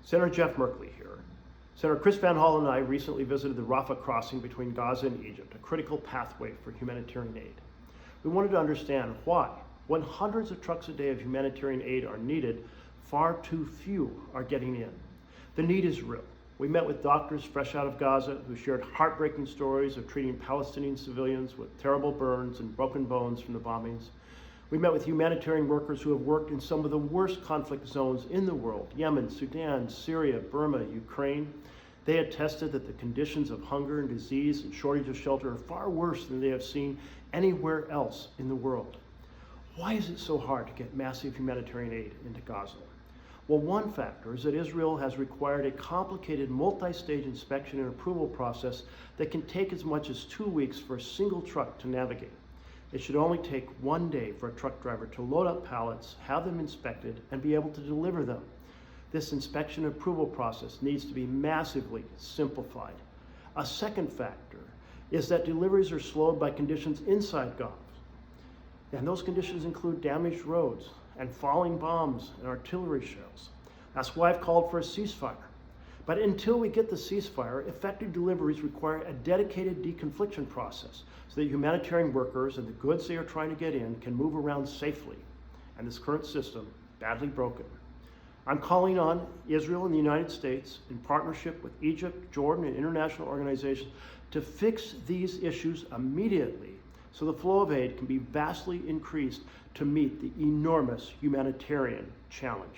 Senator Jeff Merkley here. Senator Chris Van Hall and I recently visited the Rafah Crossing between Gaza and Egypt, a critical pathway for humanitarian aid. We wanted to understand why, when hundreds of trucks a day of humanitarian aid are needed, far too few are getting in. The need is real. We met with doctors fresh out of Gaza who shared heartbreaking stories of treating Palestinian civilians with terrible burns and broken bones from the bombings. We met with humanitarian workers who have worked in some of the worst conflict zones in the world: Yemen, Sudan, Syria, Burma, Ukraine. They attested that the conditions of hunger and disease and shortage of shelter are far worse than they have seen anywhere else in the world. Why is it so hard to get massive humanitarian aid into Gaza? Well, one factor is that Israel has required a complicated multi-stage inspection and approval process that can take as much as 2 weeks for a single truck to navigate. It should only take 1 day for a truck driver to load up pallets, have them inspected, and be able to deliver them. This inspection and approval process needs to be massively simplified. A second factor is that deliveries are slowed by conditions inside Gaza. And those conditions include damaged roads and falling bombs and artillery shells. That's why I've called for a ceasefire. But until we get the ceasefire, effective deliveries require a dedicated deconfliction process so that humanitarian workers and the goods they are trying to get in can move around safely. And this current system, badly broken. I'm calling on Israel and the United States, in partnership with Egypt, Jordan, and international organizations, to fix these issues immediately so the flow of aid can be vastly increased to meet the enormous humanitarian challenge.